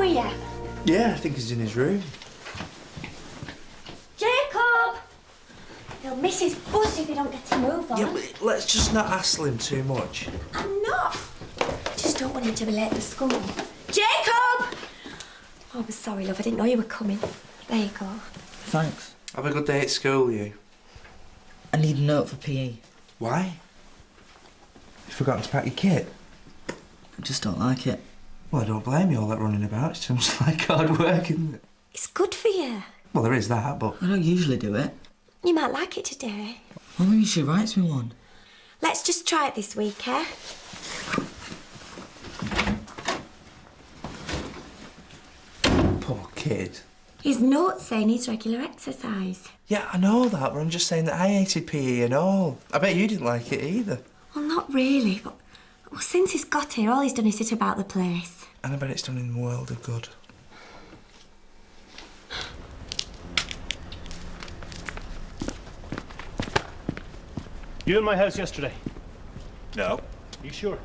are you? Yeah, I think he's in his room. Jacob! He'll miss his bus if he don't get to move on. Yeah, but let's just not hassle him too much. I'm not. I just don't want him to be late for school. Jacob! Oh, I'm sorry, love. I didn't know you were coming. There you go. Thanks. Have a good day at school, you. I need a note for PE. Why? You forgot to pack your kit? I just don't like it. Well, I don't blame you all that running about. It's too much like hard work, isn't it? It's good for you. Well, there is that, but... I don't usually do it. You might like it today. Well, maybe she writes me one. Let's just try it this week, eh? Poor kid. His note's saying he's regular exercise. Yeah, I know that, but I'm just saying that I hated PE and all. I bet you didn't like it either. Well, not really, but since he's got here, all he's done is sit about the place. And I bet it's done him a world of good. You in my house yesterday? No. You sure?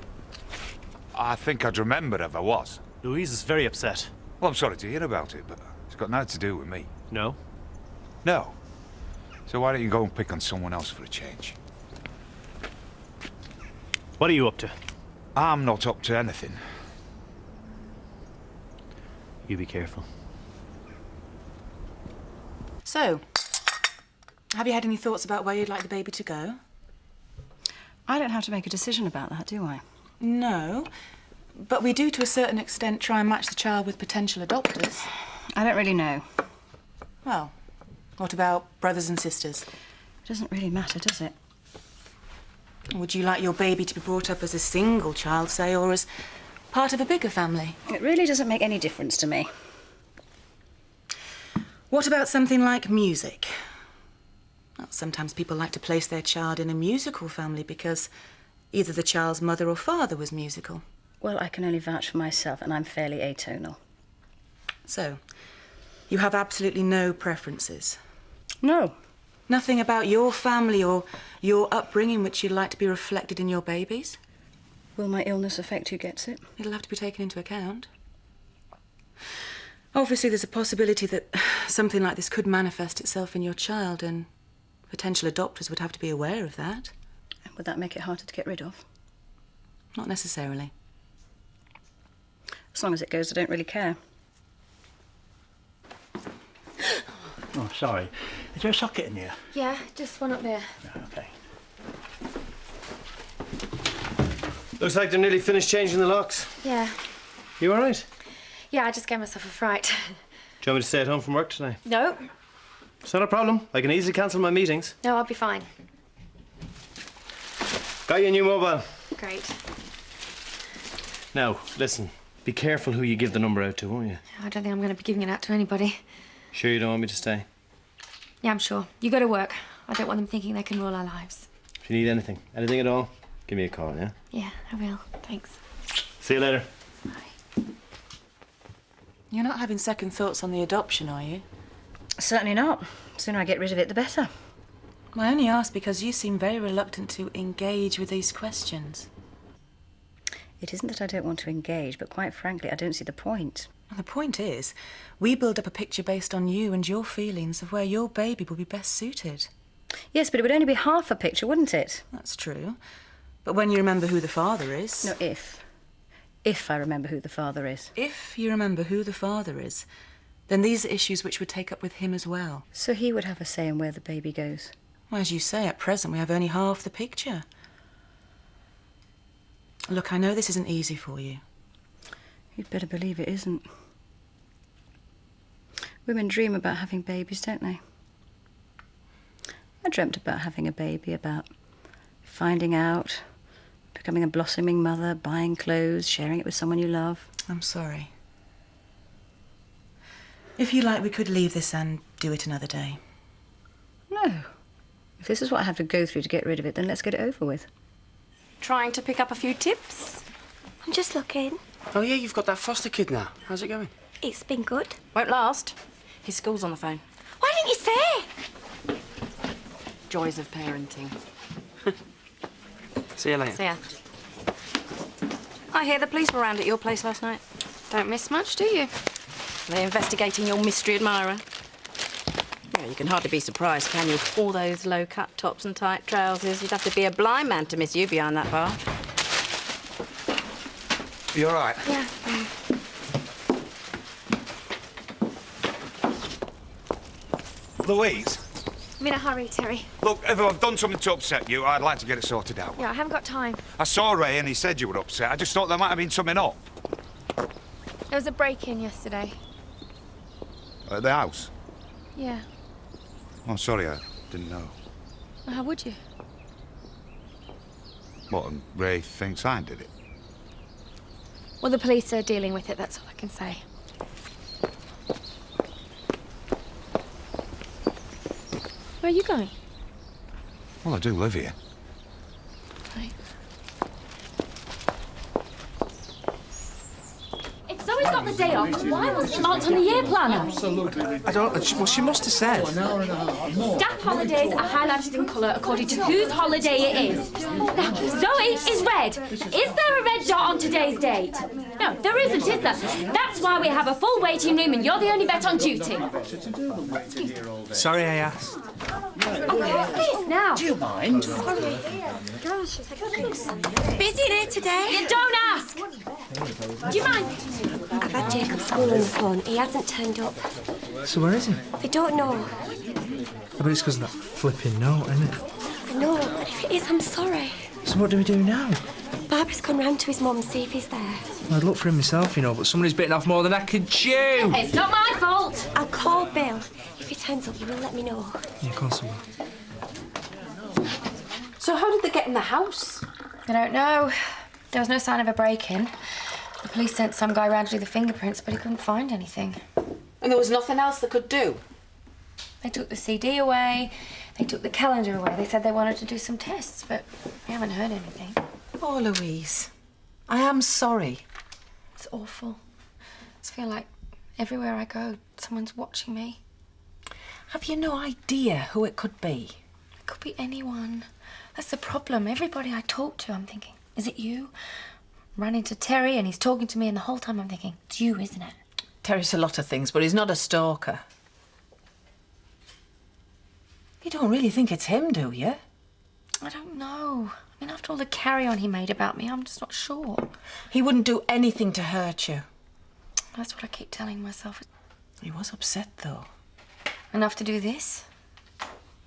I think I'd remember if I was. Louise is very upset. Well, I'm sorry to hear about it, but it's got nothing to do with me. No? No. So why don't you go and pick on someone else for a change? What are you up to? I'm not up to anything. You be careful. So, have you had any thoughts about where you'd like the baby to go? I don't have to make a decision about that, do I? No, but we do to a certain extent try and match the child with potential adopters. I don't really know. Well, what about brothers and sisters? It doesn't really matter, does it? Would you like your baby to be brought up as a single child, say, or as part of a bigger family? It really doesn't make any difference to me. What about something like music? Well, sometimes people like to place their child in a musical family because either the child's mother or father was musical. Well, I can only vouch for myself, and I'm fairly atonal. So, you have absolutely no preferences? No. Nothing about your family or your upbringing which you'd like to be reflected in your babies? Will my illness affect who gets it? It'll have to be taken into account. Obviously, there's a possibility that something like this could manifest itself in your child, and potential adopters would have to be aware of that. And would that make it harder to get rid of? Not necessarily. As long as it goes, I don't really care. Oh, sorry. Is there a socket in here? Yeah, just one up there. Okay. Looks like they're nearly finished changing the locks. Yeah. You all right? Yeah, I just gave myself a fright. Do you want me to stay at home from work today? No. It's not a problem. I can easily cancel my meetings. No, I'll be fine. Got you a new mobile. Great. Now, listen. Be careful who you give the number out to, won't you? I don't think I'm going to be giving it out to anybody. Sure you don't want me to stay? Yeah, I'm sure. You go to work. I don't want them thinking they can rule our lives. If you need anything at all, give me a call, yeah? Yeah, I will. Thanks. See you later. Bye. You're not having second thoughts on the adoption, are you? Certainly not. The sooner I get rid of it, the better. I only ask because you seem very reluctant to engage with these questions. It isn't that I don't want to engage, but quite frankly, I don't see the point. And the point is, we build up a picture based on you and your feelings of where your baby will be best suited. Yes, but it would only be half a picture, wouldn't it? That's true. But when you remember who the father is... No, if. If I remember who the father is. If you remember who the father is, then these are issues which would take up with him as well. So he would have a say in where the baby goes. Well, as you say, at present we have only half the picture. Look, I know this isn't easy for you. You'd better believe it isn't. Women dream about having babies, don't they? I dreamt about having a baby, about finding out, becoming a blossoming mother, buying clothes, sharing it with someone you love. I'm sorry. If you like, we could leave this and do it another day. No. If this is what I have to go through to get rid of it, then let's get it over with. Trying to pick up a few tips? I'm just looking. Oh, yeah, you've got that foster kid now. How's it going? It's been good. Won't last. His school's on the phone. Why didn't you say? Joys of parenting. See you later. See ya. I hear the police were around at your place last night. Don't miss much, do you? They're investigating your mystery admirer. Yeah, you can hardly be surprised, can you? All those low-cut tops and tight trousers. You'd have to be a blind man to miss you behind that bar. You all right? Yeah. Louise? I'm in a hurry, Terry. Look, if I've done something to upset you, I'd like to get it sorted out. Yeah, I haven't got time. I saw Ray and he said you were upset. I just thought there might have been something up. There was a break-in yesterday. At the house? Yeah. Oh, I'm sorry, I didn't know. Well, how would you? What, and Ray thinks I did it? Well, the police are dealing with it, that's all I can say. Where are you going? Well, I do live here. Right. If Zoe's got the day off, why wasn't it marked on the year planner? I don't... Well, she must have said. Staff holidays are highlighted in colour according to whose holiday it is. Now, Zoe is red. Is there a red dot on today's date? No, there isn't, is there? That's why we have a full waiting room and you're the only vet on duty. Sorry I asked. What's this now? Do you mind? Sorry. Gosh, it's busy in here today. You don't ask. Do you mind? I've had Jacob's school on the phone. He hasn't turned up. So where is he? They don't know. I bet it's because of that flipping note, isn't it? I know, but if it is, I'm sorry. So what do we do now? Barbara's gone round to his mum and see if he's there. I'd look for him myself, you know, but somebody's bitten off more than I could chew. It's not my fault. I'll call Bill. If he turns up, you will let me know. Yeah, of course I will. So how did they get in the house? I don't know. There was no sign of a break-in. The police sent some guy round to do the fingerprints, but he couldn't find anything. And there was nothing else they could do? They took the CD away. They took the calendar away. They said they wanted to do some tests, but we haven't heard anything. Oh, Louise, I am sorry. It's awful. I just feel like everywhere I go, someone's watching me. Have you no idea who it could be? It could be anyone. That's the problem. Everybody I talk to, I'm thinking, is it you? Run into Terry and he's talking to me, and the whole time I'm thinking, it's you, isn't it? Terry's a lot of things, but he's not a stalker. You don't really think it's him, do you? I don't know. I mean, after all the carry-on he made about me, I'm just not sure. He wouldn't do anything to hurt you. That's what I keep telling myself. He was upset, though. Enough to do this?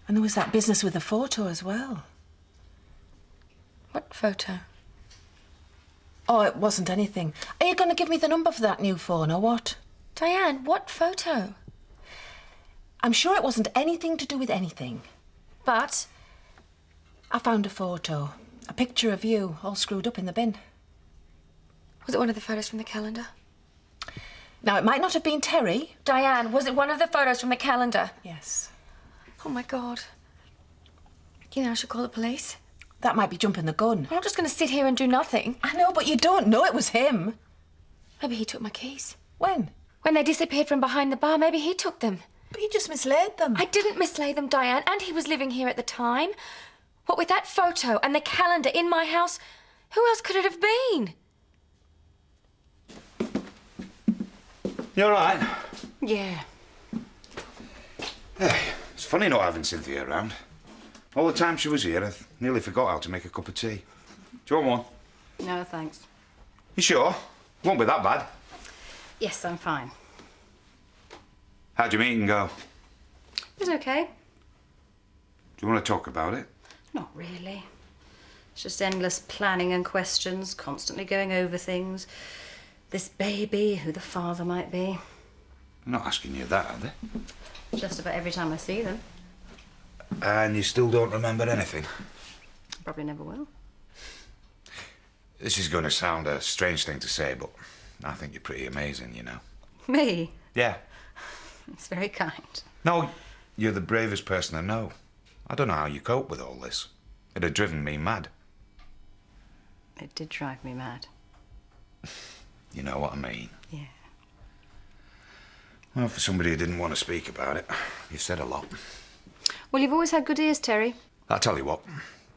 And there was that business with the photo as well. What photo? Oh, it wasn't anything. Are you going to give me the number for that new phone, or what? Diane, what photo? I'm sure it wasn't anything to do with anything. But? I found a photo. A picture of you, all screwed up in the bin. Was it one of the photos from the calendar? Now, it might not have been Terry. Diane, was it one of the photos from the calendar? Yes. Oh, my God. You know, I should call the police. That might be jumping the gun. I'm not just going to sit here and do nothing. I know, but you don't know it was him. Maybe he took my keys. When? When they disappeared from behind the bar, maybe he took them. But you just mislaid them. I didn't mislay them, Diane, and he was living here at the time. What with that photo and the calendar in my house, who else could it have been? You all right? Yeah. Hey, it's funny not having Cynthia around. All the time she was here, I nearly forgot how to make a cup of tea. Do you want one? No, thanks. You sure? Won't be that bad. Yes, I'm fine. How'd your meeting go? It was okay. Do you want to talk about it? Not really. It's just endless planning and questions, constantly going over things. This baby, who the father might be. I'm not asking you that, are they? Just about every time I see them. And you still don't remember anything? Probably never will. This is going to sound a strange thing to say, but I think you're pretty amazing, you know. Me? Yeah. It's very kind. No, you're the bravest person I know. I don't know how you cope with all this. It'd have driven me mad. It did drive me mad. You know what I mean? Yeah. Well, for somebody who didn't want to speak about it, you've said a lot. Well, you've always had good ears, Terry. I'll tell you what,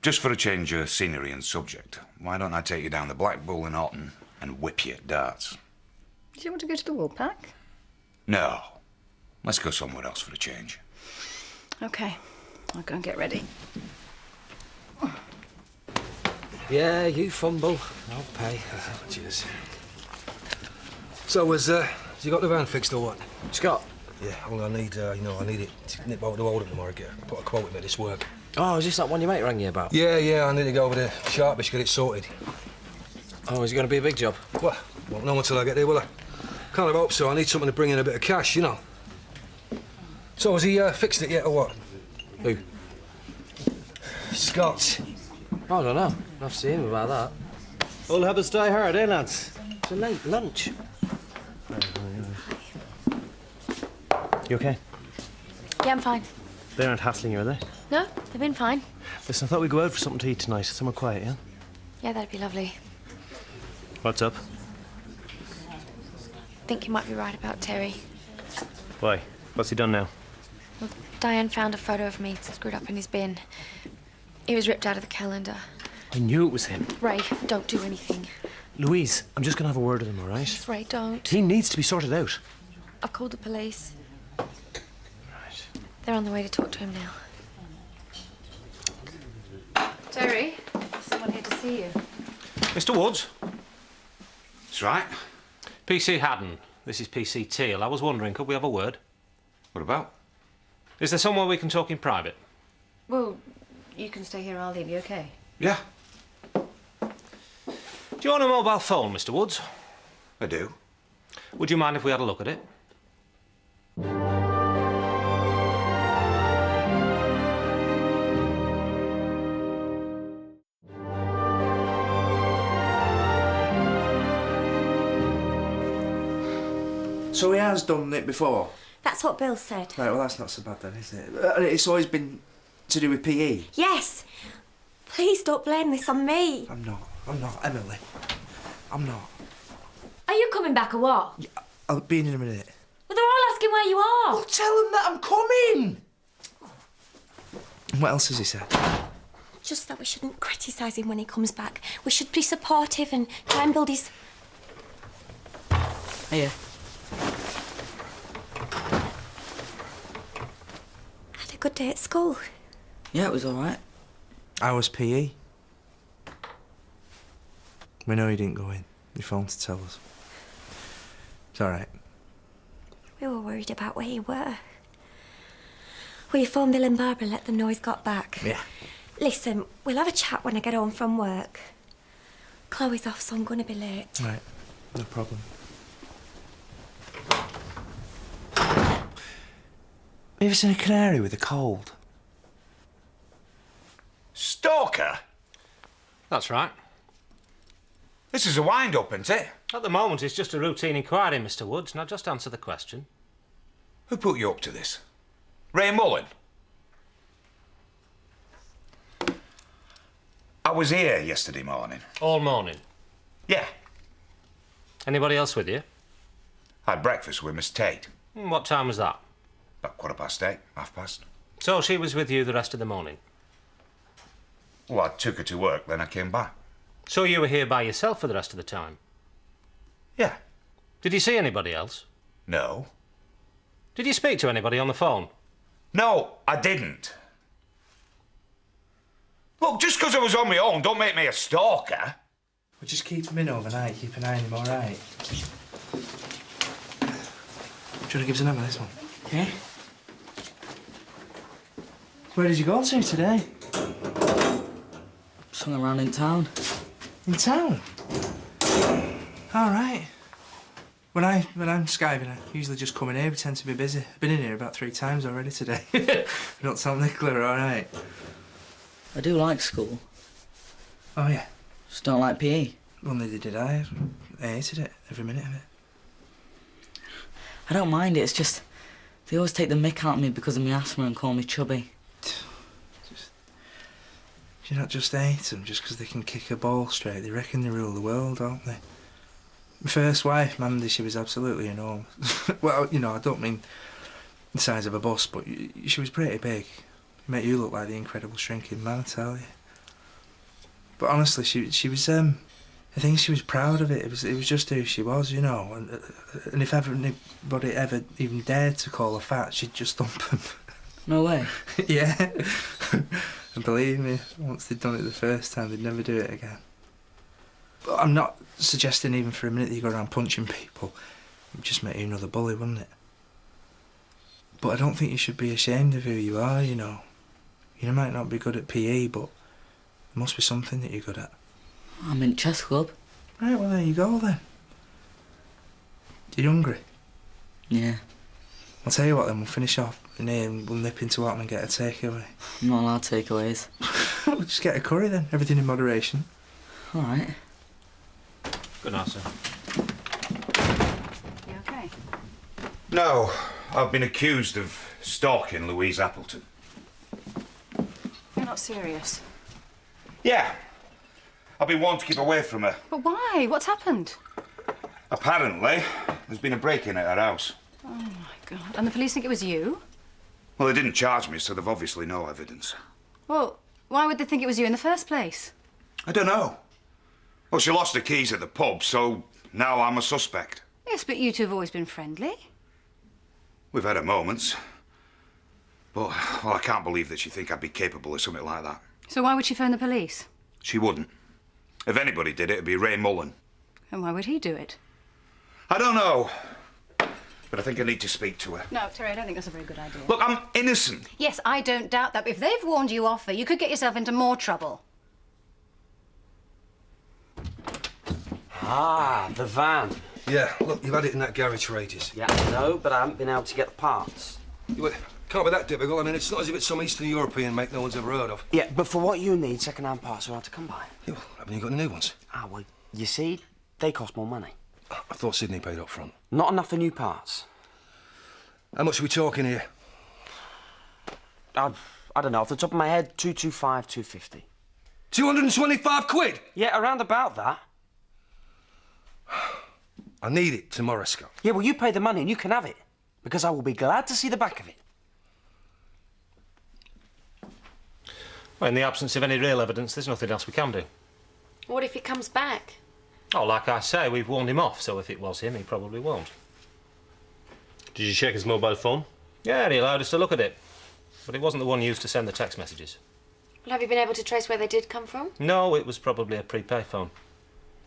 just for a change of scenery and subject, why don't I take you down the Black Bull in Otten and whip you at darts? Do you want to go to the Woolpack? No. Let's go somewhere else for a change. OK. I'll go and get ready. Yeah, you fumble. I'll pay. Cheers. So, has you got the van fixed or what? Scott? Yeah, well, I need it to nip over to Oldham tomorrow, put a quote in this work. Oh, is this that one your mate rang you about? Yeah, I need to go over to Sharpish, get it sorted. Oh, is it going to be a big job? Well, won't know until I get there, will I? Kind of hope so. I need something to bring in a bit of cash, you know. So, has he fixed it yet or what? Who? Scott. I don't know. I'll have to see him about that. All habits die hard, eh, lads? It's a late lunch. You okay? Yeah, I'm fine. They aren't hassling you, are they? No, they've been fine. Listen, I thought we'd go out for something to eat tonight. Somewhere quiet, yeah? Yeah, that'd be lovely. What's up? I think you might be right about Terry. Why? What's he done now? Well, Diane found a photo of me screwed up in his bin. It was ripped out of the calendar. I knew it was him. Ray, don't do anything. Louise, I'm just going to have a word with him, all right? Please, Ray, don't. He needs to be sorted out. I've called the police. Right. They're on the way to talk to him now. Terry, there's someone here to see you. Mr. Woods? That's right. PC Haddon. This is PC Teal. I was wondering, could we have a word? What about? Is there somewhere we can talk in private? Well, you can stay here, I'll leave you, OK? Yeah, Do you own a mobile phone, Mr. Woods? I do. Would you mind if we had a look at it? So he has done it before? That's what Bill said. Right, well, that's not so bad then, is it? It's always been to do with PE? Yes. Please don't blame this on me. I'm not, Emily. I'm not. Are you coming back or what? Yeah, I'll be in a minute. Well, they're all asking where you are. Well, tell them that I'm coming! What else has he said? Just that we shouldn't criticise him when he comes back. We should be supportive and try and build his... Here. Had a good day at school. Yeah, it was all right. I was PE. We know you didn't go in. You phoned to tell us. It's all right. We were worried about where you were. Will you phone Bill and Barbara and let them know he's got back? Yeah. Listen, we'll have a chat when I get home from work. Chloe's off, so I'm going to be late. Right, no problem. You ever seen a canary with a cold? Stalker? That's right. This is a wind-up, isn't it? At the moment, it's just a routine inquiry, Mr. Woods. Now, just answer the question. Who put you up to this? Ray Mullen? I was here yesterday morning. All morning. Yeah. Anybody else with you? Had breakfast with Miss Tate. What time was that? About 8:15, 8:30. So she was with you the rest of the morning? Well, I took her to work, then I came back. So you were here by yourself for the rest of the time? Yeah. Did you see anybody else? No. Did you speak to anybody on the phone? No, I didn't. Look, just because I was on my own don't make me a stalker. We'll just keep him in overnight, keep an eye on him, all right? Do you want to give us a number, this one? Okay. Where did you go to today? Just hung around in town. In town? All right. When I'm skiving, I usually just come in here, pretend to be busy. I've been in here about 3 times already today. Not tell Nicola, all right? I do like school. Oh, yeah. Just don't like PE. Well, neither did I. I hated it, every minute of it. I don't mind it, it's just... They always take the mick out of me because of my asthma and call me chubby. Do you not just hate them just because they can kick a ball straight? They reckon they rule the world, don't they? My first wife, Mandy, she was absolutely enormous. Well, you know, I don't mean the size of a bus, but she was pretty big. Made you look like the incredible shrinking man, I tell you. But honestly, she was I think she was proud of it. It was just who she was, you know. And if anybody ever even dared to call her fat, she'd just thump them. No way. Yeah. And believe me, once they'd done it the first time, they'd never do it again. But I'm not suggesting even for a minute that you go around punching people. It would just make you another bully, wouldn't it? But I don't think you should be ashamed of who you are, you know. You might not be good at PE, but there must be something that you're good at. I'm in chess club. Right, well, there you go, then. You hungry? Yeah. I'll tell you what, then, we'll finish off in here and we'll nip into Watton and get a takeaway. I'm not allowed takeaways. We'll just get a curry, then. Everything in moderation. All right. Good night, sir. You okay? No, I've been accused of stalking Louise Appleton. You're not serious. Yeah. I've been warned to keep away from her. But why? What's happened? Apparently, there's been a break-in at her house. Oh, my God. And the police think it was you? Well, they didn't charge me, so they've obviously no evidence. Well, why would they think it was you in the first place? I don't know. Well, she lost her keys at the pub, so now I'm a suspect. Yes, but you two have always been friendly. We've had our moments. But, well, I can't believe that she'd think I'd be capable of something like that. So why would she phone the police? She wouldn't. If anybody did it, it'd be Ray Mullen. And why would he do it? I don't know. But I think I need to speak to her. No, Terry, I don't think that's a very good idea. Look, I'm innocent. Yes, I don't doubt that. But if they've warned you off her, you could get yourself into more trouble. Ah, the van. Yeah, look, you've had it in that garage for ages. Yeah, I know, but I haven't been able to get the parts. Can't be that difficult. I mean, it's not as if it's some Eastern European make no one's ever heard of. Yeah, but for what you need, second-hand parts are hard to come by. Yeah, well, haven't you got any new ones? Ah, well, you see, they cost more money. I thought Sydney paid up front. Not enough for new parts. How much are we talking here? I don't know, off the top of my head, 225, 250. 225 quid? Yeah, around about that. I need it tomorrow, Scott. Yeah, well, you pay the money and you can have it. Because I will be glad to see the back of it. Well, in the absence of any real evidence, there's nothing else we can do. What if he comes back? Oh, like I say, we've warned him off, so if it was him, he probably won't. Did you check his mobile phone? Yeah, he allowed us to look at it. But it wasn't the one used to send the text messages. Well, have you been able to trace where they did come from? No, it was probably a prepay phone.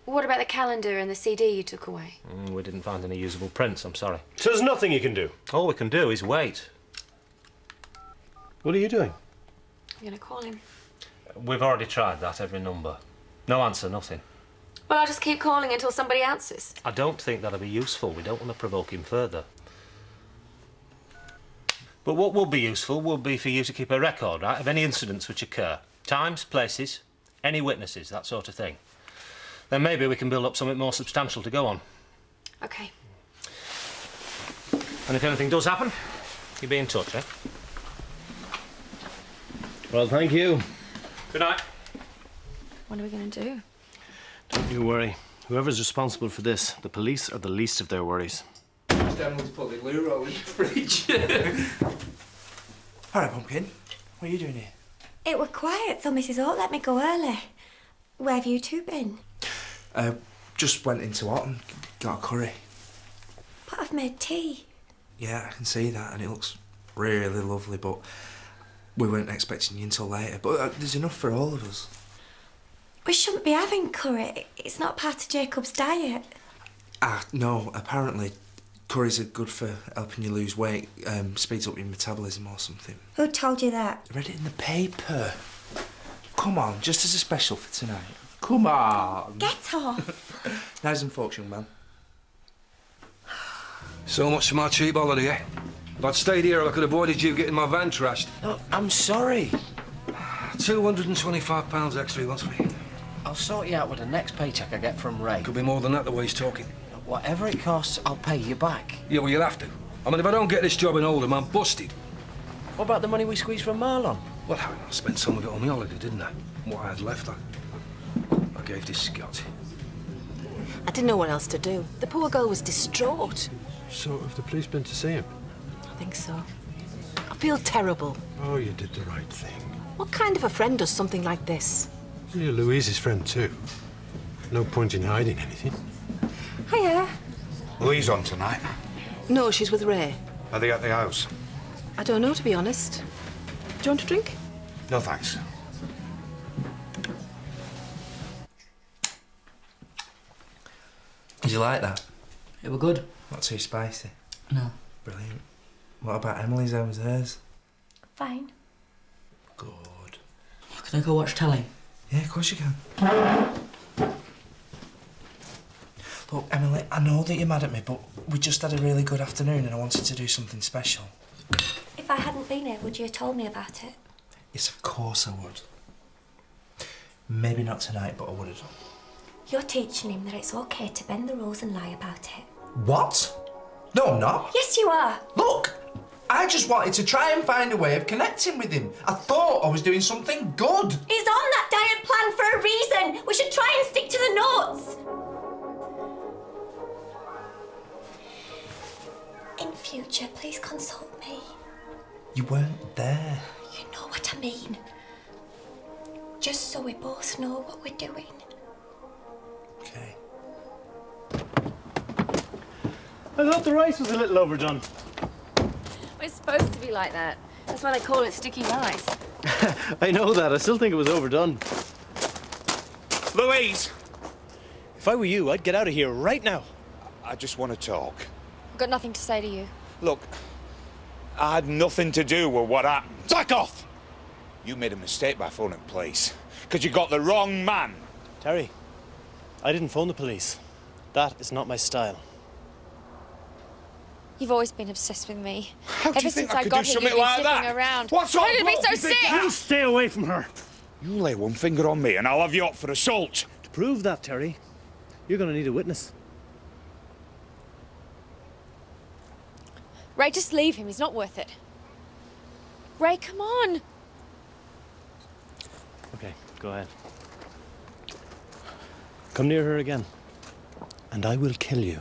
What about the calendar and the CD you took away? We didn't find any usable prints, I'm sorry. So there's nothing you can do? All we can do is wait. What are you doing? I'm going to call him. We've already tried that, every number. No answer, nothing. Well, I'll just keep calling until somebody answers. I don't think that'll be useful. We don't want to provoke him further. But what will be useful will be for you to keep a record, right, of any incidents which occur. Times, places, any witnesses, that sort of thing. Then maybe we can build up something more substantial to go on. OK. And if anything does happen, you be in touch, eh? Well, thank you. Good night. What are we going to do? Don't you worry. Whoever's responsible for this, the police are the least of their worries. Emily's put the glue roll in the fridge. All right, Pumpkin. What are you doing here? It were quiet, so Mrs. Holt let me go early. Where have you two been? Just went into Watton, got a curry. But I've made tea. Yeah, I can see that, and it looks really lovely, but we weren't expecting you until later. But there's enough for all of us. We shouldn't be having curry. It's not part of Jacob's diet. No, apparently curries are good for helping you lose weight, speeds up your metabolism or something. Who told you that? I read it in the paper. Come on, just as a special for tonight. Come on. Get off. Knives and forks, young man. So much for my cheap holiday, eh? If I'd stayed here, I could have avoided you getting my van trashed. Oh, I'm sorry. £225 extra he wants for you. I'll sort you out with the next paycheck I get from Ray. Could be more than that, the way he's talking. Whatever it costs, I'll pay you back. Yeah, well, you'll have to. I mean, if I don't get this job in Oldham, I'm busted. What about the money we squeezed from Marlon? Well, I spent some of it on my holiday, didn't I? What I had left, I gave to Scott. I didn't know what else to do. The poor girl was distraught. So have the police been to see him? I think so. I feel terrible. Oh, you did the right thing. What kind of a friend does something like this? You're Louise's friend, too. No point in hiding anything. Hiya. Louise on tonight. No, she's with Ray. Are they at the house? I don't know, to be honest. Do you want a drink? No, thanks. Did you like that? It were good. Not too spicy. No. Brilliant. What about Emily's? How was hers? Fine. Good. Can I go watch telly? Yeah, of course you can. Look, Emily, I know that you're mad at me, but we just had a really good afternoon and I wanted to do something special. If I hadn't been here, would you have told me about it? Yes, of course I would. Maybe not tonight, but I would have done. You're teaching him that it's okay to bend the rules and lie about it. What? No, I'm not. Yes, you are. Look, I just wanted to try and find a way of connecting with him. I thought I was doing something good. He's on that diet plan for a reason. We should try and stick to the notes. In future, please consult me. You weren't there. You know what I mean. Just so we both know what we're doing. Okay. I thought the rice was a little overdone. It's supposed to be like that. That's why they call it sticky rice. I know that. I still think it was overdone. Louise! If I were you, I'd get out of here right now. I just want to talk. I've got nothing to say to you. Look, I had nothing to do with what happened. Back off! You made a mistake by phoning police, because you got the wrong man. Terry, I didn't phone the police. That is not my style. You've always been obsessed with me. How do Ever you think since I I could got do here, something you've been like sniffing that? around. What's Why wrong? did it be so You think sick? You stay away from her. You lay one finger on me and I'll have you up for assault. To prove that, Terry, you're going to need a witness. Ray, just leave him. He's not worth it. Ray, come on. Okay, go ahead. Come near her again, and I will kill you.